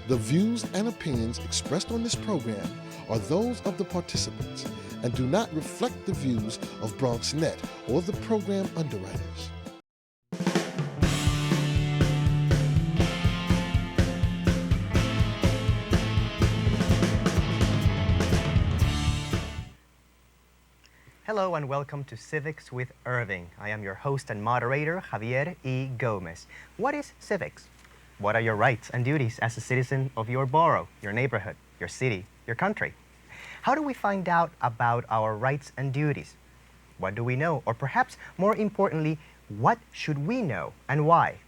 The views and opinions expressed on this program are those of the participants and do not reflect the views of BronxNet or the program underwriters. Hello and welcome to Civics with Irving. I am your host and moderator, Javier E. Gomez. What is civics? What are your rights and duties as a citizen of your borough, your neighborhood, your city, your country? How do we find out about our rights and duties? What do we know? Or perhaps more importantly, what should we know and why?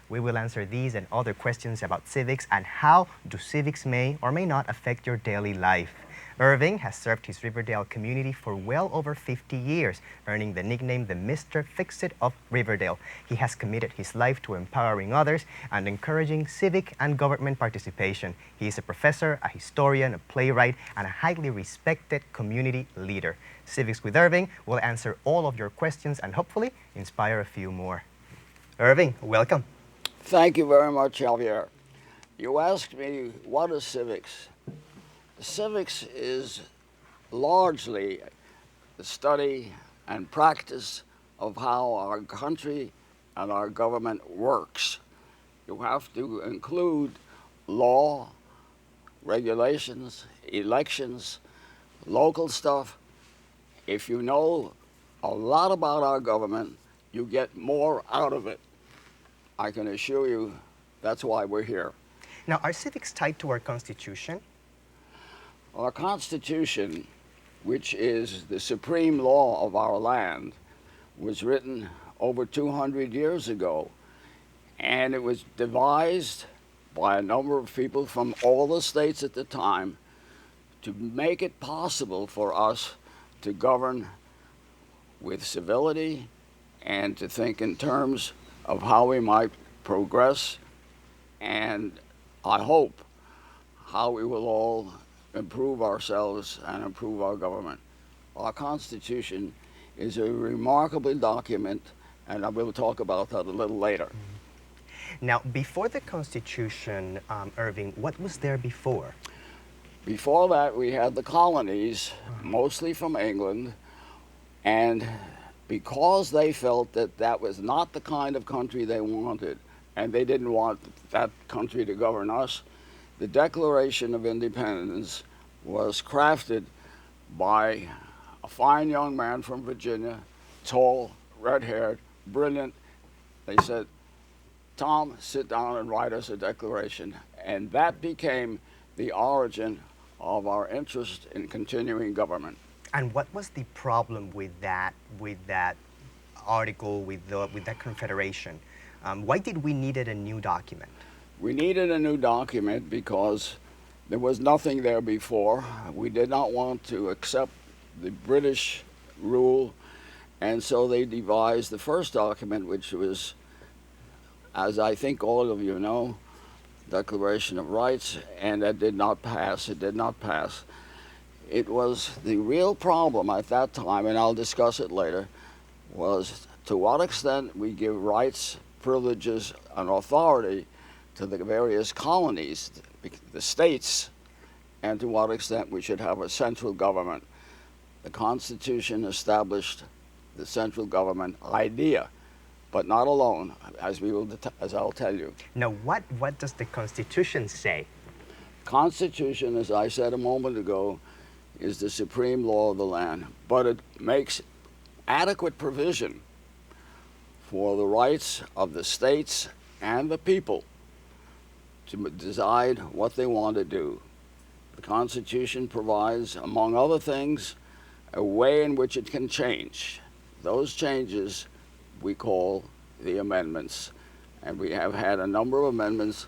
We will answer these and other questions about civics and how do civics may or may not affect your daily life. Irving has served his Riverdale community for well over 50 years, earning the nickname the Mr. Fix-It of Riverdale. He has committed his life to empowering others and encouraging civic and government participation. He is a professor, a historian, a playwright, and a highly respected community leader. Civics with Irving will answer all of your questions and hopefully inspire a few more. Irving, welcome. Thank you very much, Javier. You asked me, what is civics? Civics is largely the study and practice of how our country and our government works. You have to include law, regulations, elections, local stuff. If you know a lot about our government, you get more out of it. I can assure you that's why we're here. Now, are civics tied to our Constitution? Our Constitution, which is the supreme law of our land, was written over 200 years ago, and it was devised by a number of people from all the states at the time to make it possible for us to govern with civility and to think in terms of how we might progress, and I hope how we will all improve ourselves and improve our government. Our Constitution is a remarkable document, and I will talk about that a little later. Now, before the Constitution, Irving, what was there before? Before that, we had the colonies, mostly from England, and because they felt that that was not the kind of country they wanted, and they didn't want that country to govern us, the Declaration of Independence was crafted by a fine young man from Virginia, tall, red-haired, brilliant. They said, Tom, sit down and write us a declaration. And that became the origin of our interest in continuing government. And what was the problem with that article, with that confederation? Why did we need a new document? We needed a new document because there was nothing there before. We did not want to accept the British rule, and so they devised the first document, which was, as I think all of you know, Declaration of Rights, and that did not pass. It did not pass. It was the real problem at that time, and I'll discuss it later, was to what extent we give rights, privileges, and authority to the various colonies, the states, and to what extent we should have a central government. The Constitution established the central government idea, but not alone, as I'll tell you. Now, what does the Constitution say? Constitution, as I said a moment ago, is the supreme law of the land, but it makes adequate provision for the rights of the states and the people to decide what they want to do. The Constitution provides, among other things, a way in which it can change. Those changes we call the amendments, and we have had a number of amendments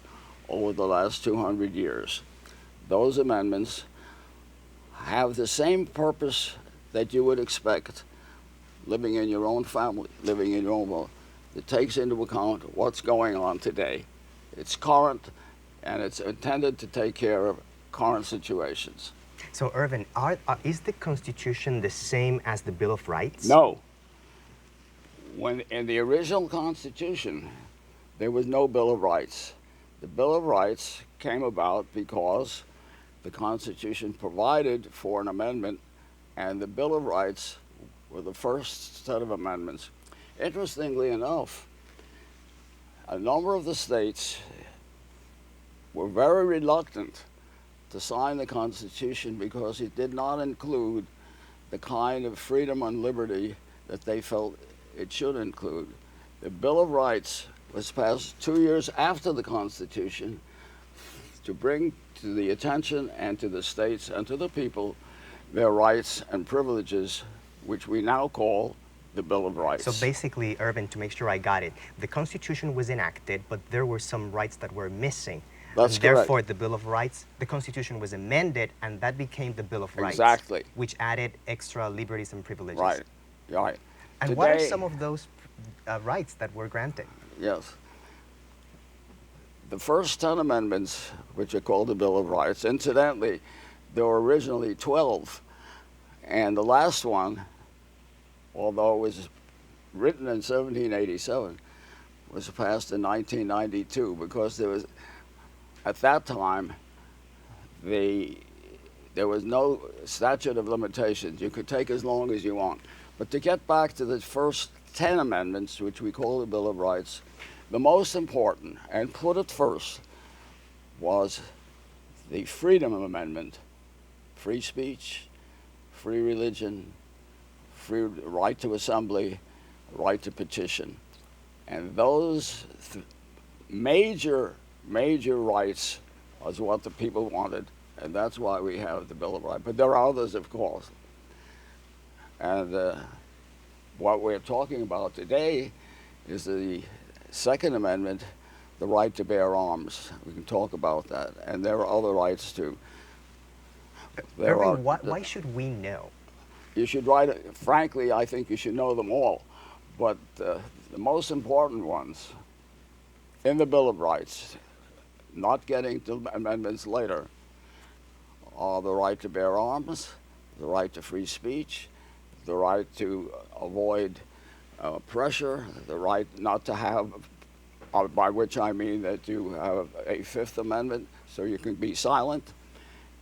over the last 200 years. Those amendments have the same purpose that you would expect living in your own family, living in your own world. It takes into account what's going on today. It's current, and it's intended to take care of current situations. So, Irving, is the Constitution the same as the Bill of Rights? No. When in the original Constitution, there was no Bill of Rights. The Bill of Rights came about because the Constitution provided for an amendment, and the Bill of Rights were the first set of amendments. Interestingly enough, a number of the states were very reluctant to sign the Constitution because it did not include the kind of freedom and liberty that they felt it should include. The Bill of Rights was passed 2 years after the Constitution to bring to the attention and to the states and to the people their rights and privileges, which we now call the Bill of Rights. So basically, Irving, to make sure I got it, the Constitution was enacted, but there were some rights that were missing. That's and correct. Therefore, the Bill of Rights, the Constitution was amended, and that became the Bill of Rights. Exactly. Which added extra liberties and privileges. Right, right. And what are some of those rights that were granted? Yes. The first 10 amendments, which are called the Bill of Rights, incidentally, there were originally 12. And the last one, although it was written in 1787, was passed in 1992 because there was, at that time, there was no statute of limitations. You could take as long as you want. But to get back to the first 10 amendments, which we call the Bill of Rights, the most important, and put it first, was the Freedom Amendment: free speech, free religion, free right to assembly, right to petition. And those major rights was what the people wanted, and that's why we have the Bill of Rights. But there are others, of course. And what we're talking about today is the Second Amendment, the right to bear arms. We can talk about that. And there are other rights too. Irving, why should we know? You should write it. Frankly, I think you should know them all. But the most important ones in the Bill of Rights, not getting to amendments later, are the right to bear arms, the right to free speech, the right to avoid pressure, the right not to have, by which I mean that you have a Fifth Amendment so you can be silent.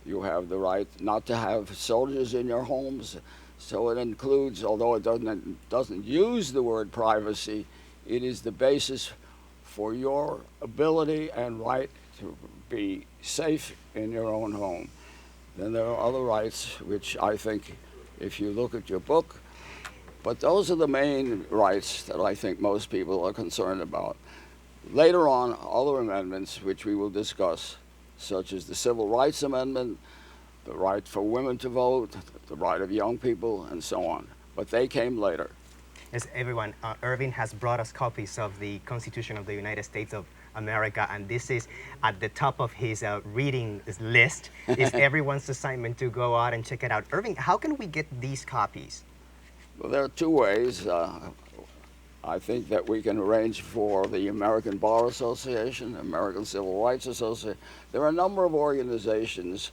You have the right not to have soldiers in your homes. So it includes, although it doesn't use the word privacy, it is the basis for your ability and right to be safe in your own home. Then there are other rights, which I think, if you look at your book, but those are the main rights that I think most people are concerned about. Later on, other amendments, which we will discuss, such as the Civil Rights Amendment, the right for women to vote, the right of young people, and so on. But they came later. Yes, everyone, Irving has brought us copies of the Constitution of the United States of America, and this is at the top of his reading list. It's everyone's assignment to go out and check it out. Irving, how can we get these copies? Well, there are two ways. I think that we can arrange for the American Bar Association, American Civil Rights Association. There are a number of organizations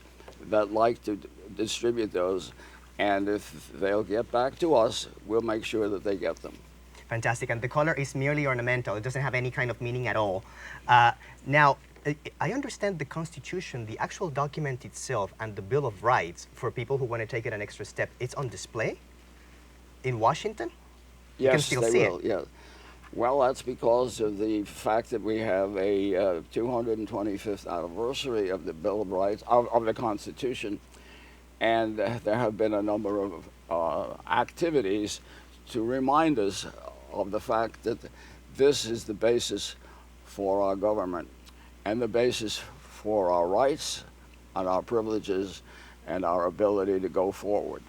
that like to distribute those, and if they'll get back to us, we'll make sure that they get them. Fantastic, and the color is merely ornamental. It doesn't have any kind of meaning at all. Now, I understand the Constitution, the actual document itself, and the Bill of Rights, for people who want to take it an extra step, it's on display in Washington? You can Yes, still they see will, it. yes. Well, that's because of the fact that we have a 225th anniversary of the Bill of Rights, of the Constitution, and there have been a number of activities to remind us of the fact that this is the basis for our government and the basis for our rights and our privileges and our ability to go forward.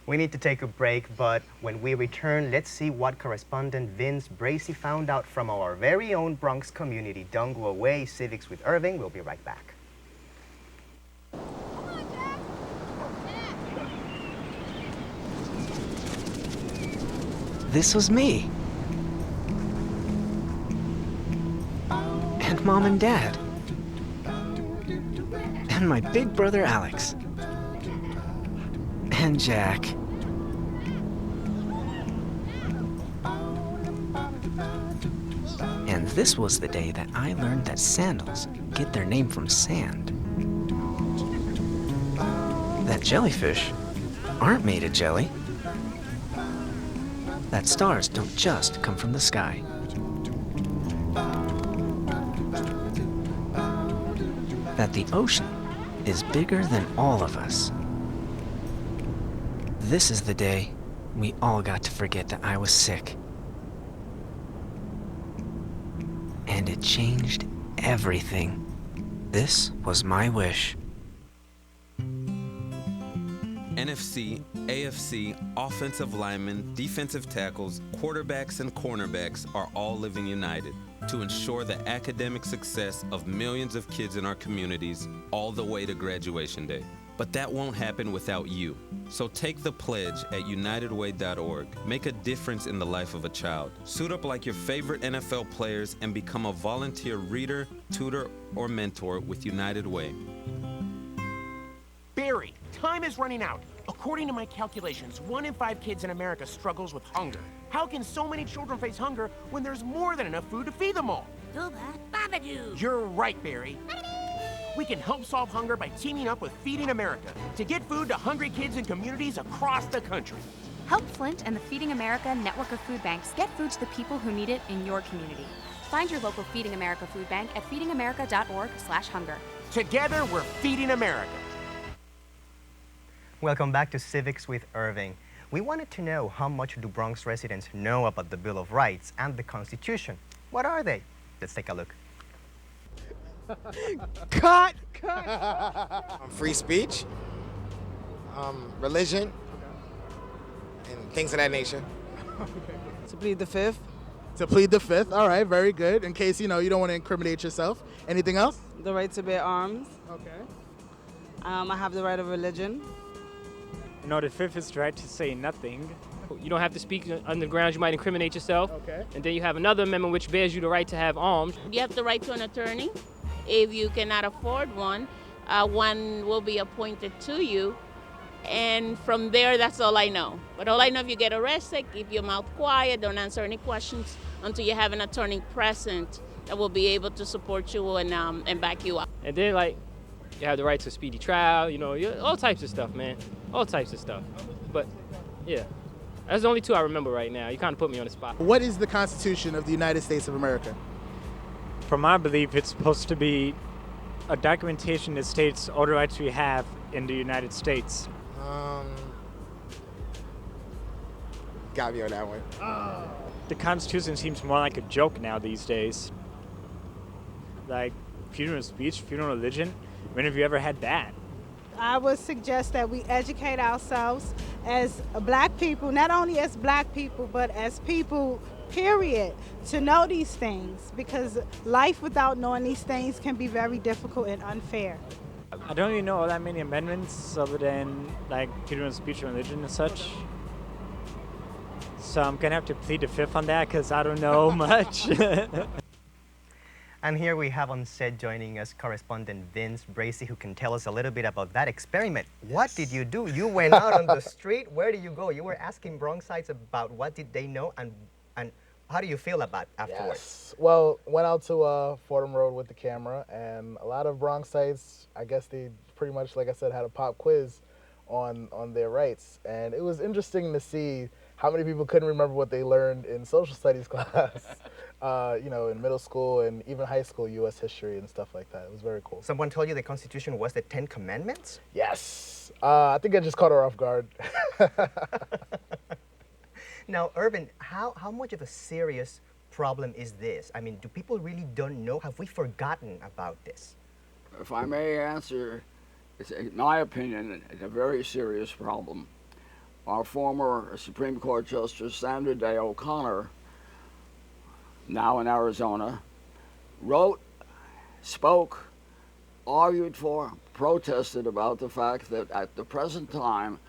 We need to take a break, but when we return, let's see what correspondent Vince Bracey found out from our very own Bronx community. Don't go away. Civics with Irving. We'll be right back. This was me. And Mom and Dad. And my big brother Alex. And Jack. And this was the day that I learned that sandals get their name from sand. That jellyfish aren't made of jelly. That stars don't just come from the sky. That the ocean is bigger than all of us. This is the day we all got to forget that I was sick. And it changed everything. This was my wish. NFC, AFC, offensive linemen, defensive tackles, quarterbacks, and cornerbacks are all living united to ensure the academic success of millions of kids in our communities all the way to graduation day. But that won't happen without you. So take the pledge at unitedway.org. Make a difference in the life of a child. Suit up like your favorite NFL players and become a volunteer reader, tutor, or mentor with United Way. Barry, time is running out. According to my calculations, 1 in 5 kids in America struggles with hunger. How can so many children face hunger when there's more than enough food to feed them all? You're right, Barry. We can help solve hunger by teaming up with Feeding America to get food to hungry kids in communities across the country. Help Flint and the Feeding America network of food banks get food to the people who need it in your community. Find your local Feeding America food bank at feedingamerica.org/hunger. Together, we're Feeding America. Welcome back to Civics with Irving. We wanted to know how much do Bronx residents know about the Bill of Rights and the Constitution. What are they? Let's take a look. Cut! Free speech, religion, and things of that nature. To plead the fifth. To plead the fifth. All right, very good. In case, you don't want to incriminate yourself. Anything else? The right to bear arms. Okay. I have the right of religion. No, the fifth is the right to say nothing. You don't have to speak on the grounds you might incriminate yourself. Okay. And then you have another amendment which bears you the right to have arms. You have the right to an attorney. If you cannot afford one, one will be appointed to you. And from there, that's all I know. But all I know, if you get arrested, keep your mouth quiet, don't answer any questions until you have an attorney present that will be able to support you and back you up. And then, you have the right to a speedy trial, all types of stuff, man. All types of stuff. But, yeah. That's the only two I remember right now. You kind of put me on the spot. What is the Constitution of the United States of America? From my belief, it's supposed to be a documentation that states all the rights we have in the United States. Got me on that one. The Constitution seems more like a joke now these days. Like freedom of speech, freedom of religion. When have you ever had that? I would suggest that we educate ourselves as black people, not only as black people, but as people, period, to know these things, because life without knowing these things can be very difficult and unfair. I don't really know all that many amendments other than freedom of speech and religion and such. So I'm gonna have to plead the fifth on that because I don't know much. And here we have on set joining us correspondent Vince Bracy, who can tell us a little bit about that experiment. Yes. What did you do? You went out on the street. Where did you go? You were asking Bronxites about what did they know and how do you feel about afterwards? Yes. Well, went out to Fordham Road with the camera, and a lot of Bronxites, I guess they pretty much, like I said, had a pop quiz on their rights. And it was interesting to see how many people couldn't remember what they learned in social studies class, in middle school and even high school, U.S. history and stuff like that. It was very cool. Someone told you the Constitution was the 10 Commandments? Yes. I think I just caught her off guard. Now, Irving, how much of a serious problem is this? I mean, do people really don't know? Have we forgotten about this? If I may answer, in my opinion, it's a very serious problem. Our former Supreme Court Justice Sandra Day O'Connor, now in Arizona, wrote, spoke, argued for, protested about the fact that at the present time,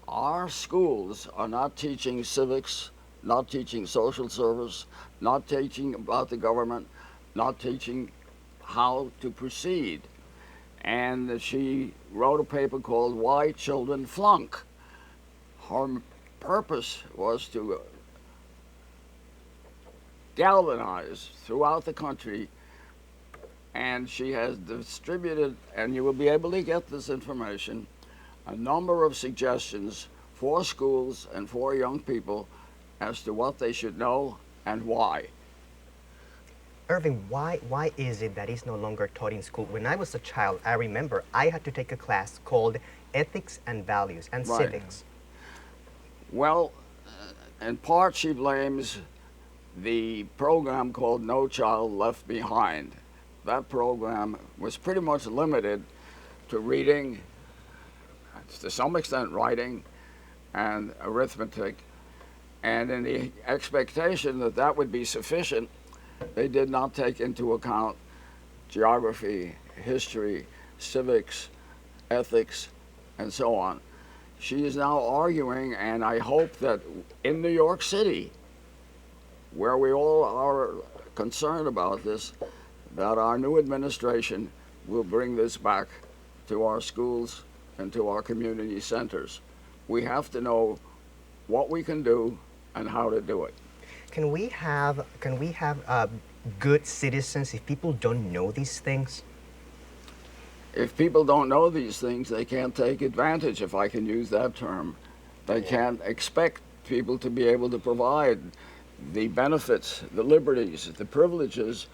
our schools are not teaching civics, not teaching social service, not teaching about the government, not teaching how to proceed. And she wrote a paper called Why Children Flunk. Her purpose was to galvanize throughout the country And she has distributed, and you will be able to get this information, a number of suggestions for schools and for young people as to what they should know and why. Irving, why is it that it's no longer taught in school? When I was a child, I remember I had to take a class called Ethics and Values and Right. Civics. Well, in part she blames the program called No Child Left Behind. That program was pretty much limited to reading, to some extent writing, and arithmetic. And in the expectation that that would be sufficient, they did not take into account geography, history, civics, ethics, and so on. She is now arguing, and I hope that in New York City, where we all are concerned about this, that our new administration will bring this back to our schools and to our community centers. We have to know what we can do and how to do it. Can we have good citizens if people don't know these things? If people don't know these things, they can't take advantage, if I can use that term. They can't expect people to be able to provide the benefits, the liberties, the privileges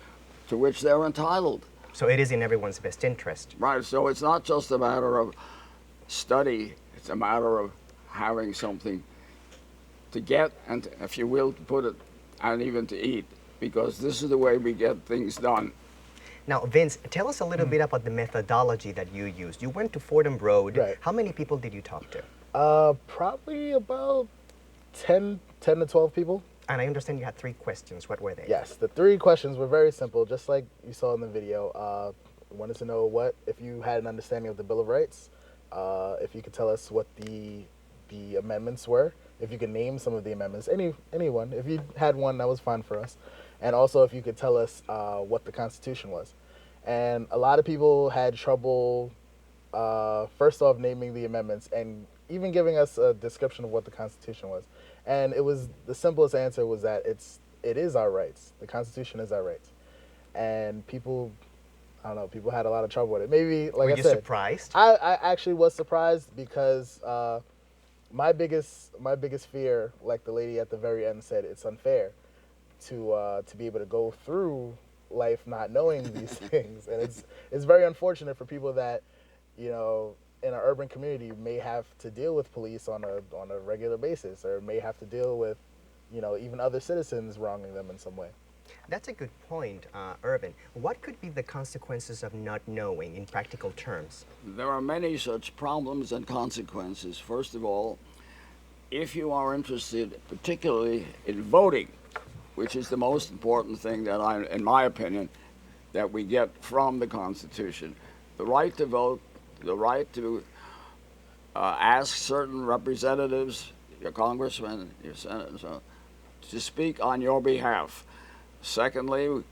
to which they're entitled. So it is in everyone's best interest. Right, so it's not just a matter of study, it's a matter of having something to get, and if you will, to put it, and even to eat, because this is the way we get things done. Now, Vince, tell us a little bit about the methodology that you used. You went to Fordham Road. Right. How many people did you talk to? Probably about 10 to 12 people. And I understand you had 3 questions. What were they? Yes, the 3 questions were very simple, just like you saw in the video. Wanted to know if you had an understanding of the Bill of Rights, if you could tell us what the amendments were, if you could name some of the amendments, anyone. If you had one, that was fine for us. And also if you could tell us what the Constitution was. And a lot of people had trouble, first off, naming the amendments and even giving us a description of what the Constitution was. And it was, the simplest answer was that it is our rights. The Constitution is our rights. And people, I don't know, people had a lot of trouble with it. Maybe, like I said. Were you surprised? I actually was surprised because my biggest fear, like the lady at the very end said, it's unfair to be able to go through life not knowing these things. And it's very unfortunate for people that, you know, in an urban community may have to deal with police on a regular basis, or may have to deal with, you know, even other citizens wronging them in some way. That's a good point, Irvin. What could be the consequences of not knowing in practical terms? There are many such problems and consequences. First of all, if you are interested particularly in voting, which is the most important thing that in my opinion, that we get from the Constitution, the right to vote, the right to ask certain representatives, your congressmen, your senators, to speak on your behalf. Secondly,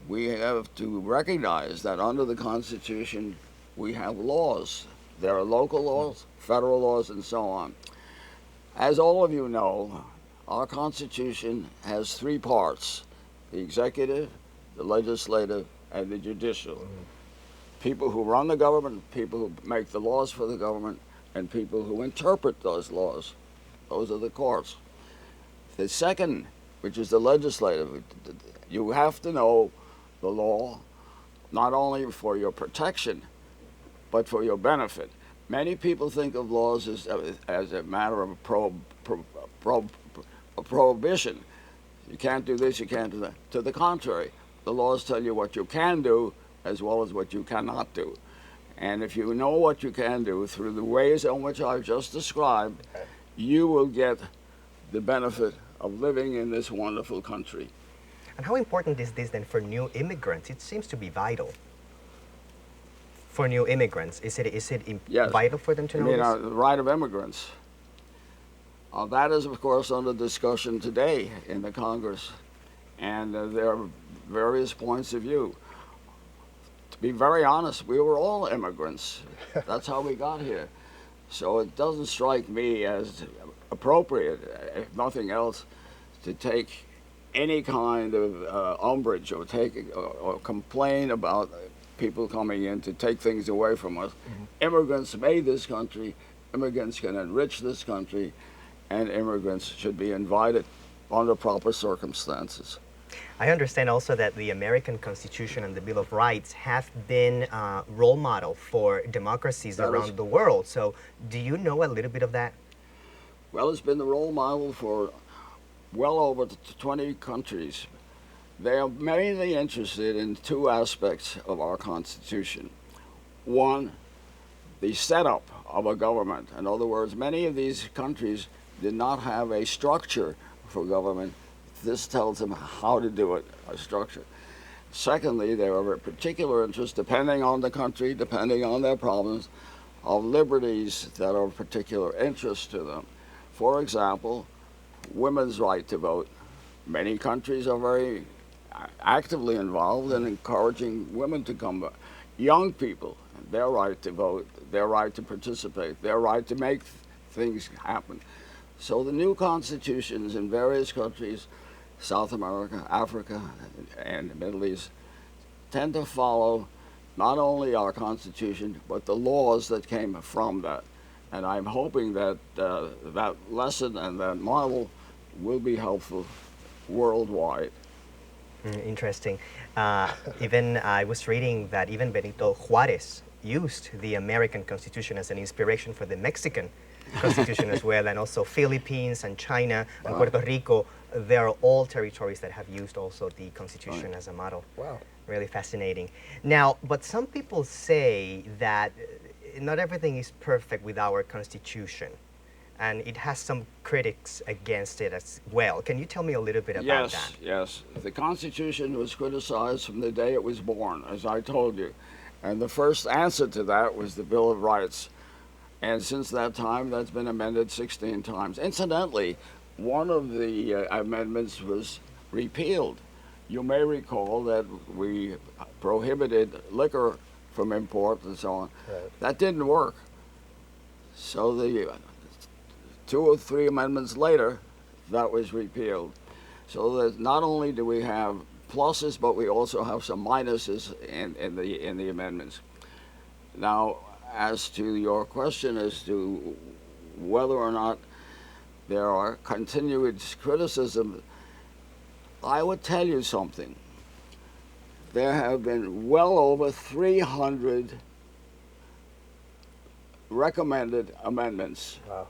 we have to recognize that under the Constitution, we have laws. There are local laws, federal laws, and so on. As all of you know, our Constitution has 3 parts: the executive, the legislative, and the judicial. People who run the government, people who make the laws for the government, and people who interpret those laws. Those are the courts. The second, which is the legislative, you have to know the law not only for your protection, but for your benefit. Many people think of laws as a matter of prohibition. You can't do this, you can't do that. To the contrary, the laws tell you what you can do as well as what you cannot do. And if you know what you can do through the ways in which I've just described, you will get the benefit of living in this wonderful country. And how important is this then for new immigrants? It seems to be vital. For new immigrants, is it Yes. vital for them to know this? The right of immigrants. That is, of course, under discussion today in the Congress, and there are various points of view. To be very honest, we were all immigrants. That's how we got here. So it doesn't strike me as appropriate, if nothing else, to take any kind of umbrage or or complain about people coming in to take things away from us. Immigrants made this country. Immigrants can enrich this country, and immigrants should be invited under proper circumstances. I understand also that the American Constitution and the Bill of Rights have been a role model for democracies around the world. So do you know a little bit of that? Well, it's been the role model for well over 20 countries. They are mainly interested in two aspects of our Constitution. One, the setup of a government. In other words, many of these countries did not have a structure for government. This tells them how to do it, a structure. Secondly, they are of particular interest, depending on the country, depending on their problems, of liberties that are of particular interest to them. For example, women's right to vote. Many countries are very actively involved in encouraging women to come back. Young people, their right to vote, their right to participate, their right to make things happen. So the new constitutions in various countries, South America, Africa, and the Middle East, tend to follow not only our Constitution, but the laws that came from that. And I'm hoping that that lesson and that model will be helpful worldwide. Interesting. Even I was reading that even Benito Juarez used the American Constitution as an inspiration for the Mexican Constitution as well, and also Philippines and China and Puerto Rico. They're all territories that have used also the Constitution as a model. Wow. Really fascinating. Now, but some people say that not everything is perfect with our Constitution, and it has some critics against it as well. Can you tell me a little bit about that? Yes. The Constitution was criticized from the day it was born, as I told you. And the first answer to that was the Bill of Rights. And since that time, that's been amended 16 times. Incidentally, one of the amendments was repealed. You may recall that we prohibited liquor from import and so on. Right. That didn't work. So the 2 or 3 amendments later, that was repealed. So that not only do we have pluses, but we also have some minuses in the amendments. Now, as to your question as to whether or not there are continued criticism, I would tell you something. There have been well over 300 recommended amendments. Wow.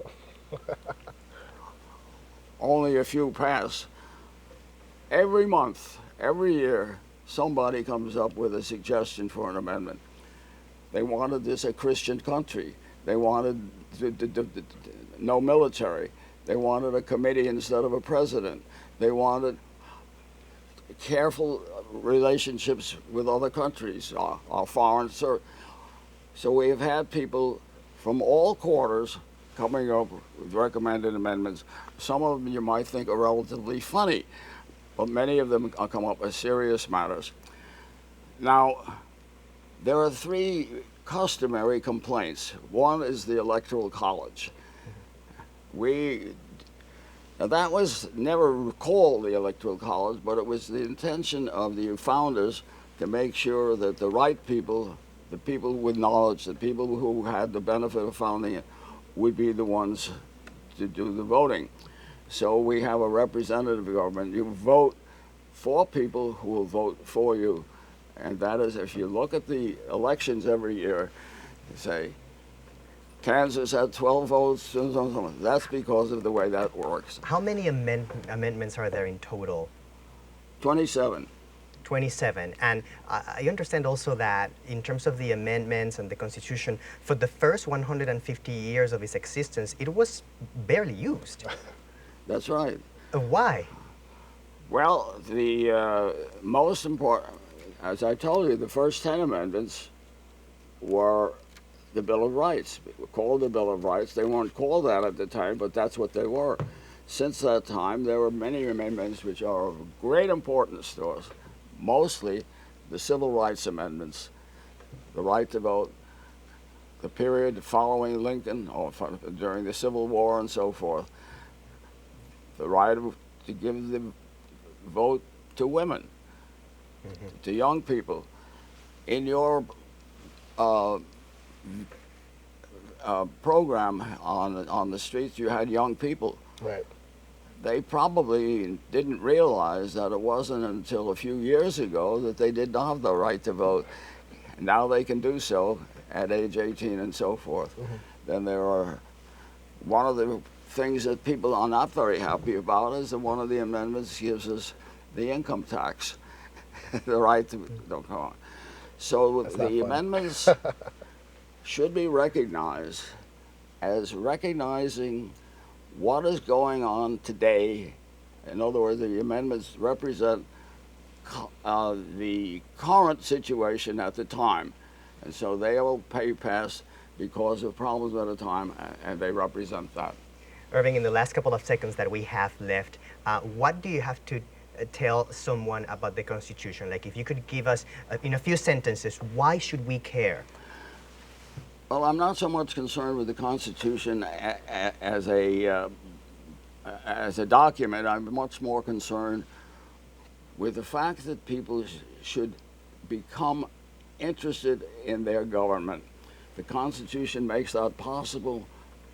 Only a few pass. Every month, every year, somebody comes up with a suggestion for an amendment. They wanted this a Christian country. They wanted no military. They wanted a committee instead of a president. They wanted careful relationships with other countries, our foreign service. So we have had people from all quarters coming up with recommended amendments. Some of them you might think are relatively funny, but many of them come up as serious matters. Now, there are 3 customary complaints. One is the Electoral College. Now that was never called the Electoral College, but it was the intention of the founders to make sure that the right people, the people with knowledge, the people who had the benefit of founding it, would be the ones to do the voting. So we have a representative government. You vote for people who will vote for you. And that is, if you look at the elections every year, you say, Kansas had 12 votes, that's because of the way that works. How many amendments are there in total? 27. 27. And I understand also that in terms of the amendments and the Constitution, for the first 150 years of its existence, it was barely used. That's right. Why? Well, the most important, as I told you, the first 10 amendments were the Bill of Rights. Called the Bill of Rights. They weren't called that at the time, but that's what they were. Since that time, there were many amendments which are of great importance to us. Mostly the Civil Rights Amendments, the right to vote, the period following Lincoln, or during the Civil War and so forth, the right to give the vote to women, to young people. In your program on the streets, you had young people. Right. They probably didn't realize that it wasn't until a few years ago that they did not have the right to vote. Now they can do so at age 18 and so forth. Then there are, one of the things that people are not very happy about is that one of the amendments gives us the income tax, the right to, don't come on. So the amendments should be recognized as recognizing what is going on today. In other words, the amendments represent the current situation at the time. And so they will pass because of problems at a time, and they represent that. Irving, in the last couple of seconds that we have left, what do you have to tell someone about the Constitution? Like, if you could give us, in a few sentences, why should we care? Well, I'm not so much concerned with the Constitution as a document. I'm much more concerned with the fact that people should become interested in their government. The Constitution makes that possible.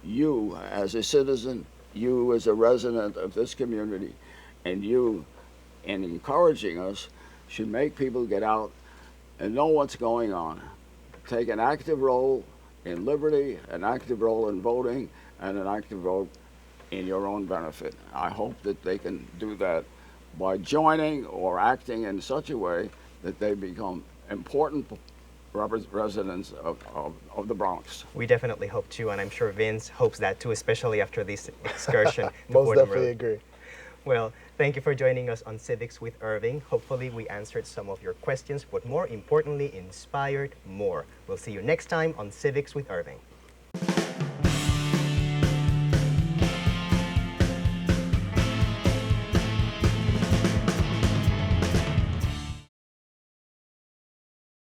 You, as a citizen, you as a resident of this community, and you, in encouraging us, should make people get out and know what's going on. Take an active role in liberty, an active role in voting, and an active role in your own benefit. I hope that they can do that by joining or acting in such a way that they become important residents of the Bronx. We definitely hope to, and I'm sure Vince hopes that too, especially after this excursion. Most definitely agree. Well, thank you for joining us on Civics with Irving. Hopefully we answered some of your questions, but more importantly, inspired more. We'll see you next time on Civics with Irving.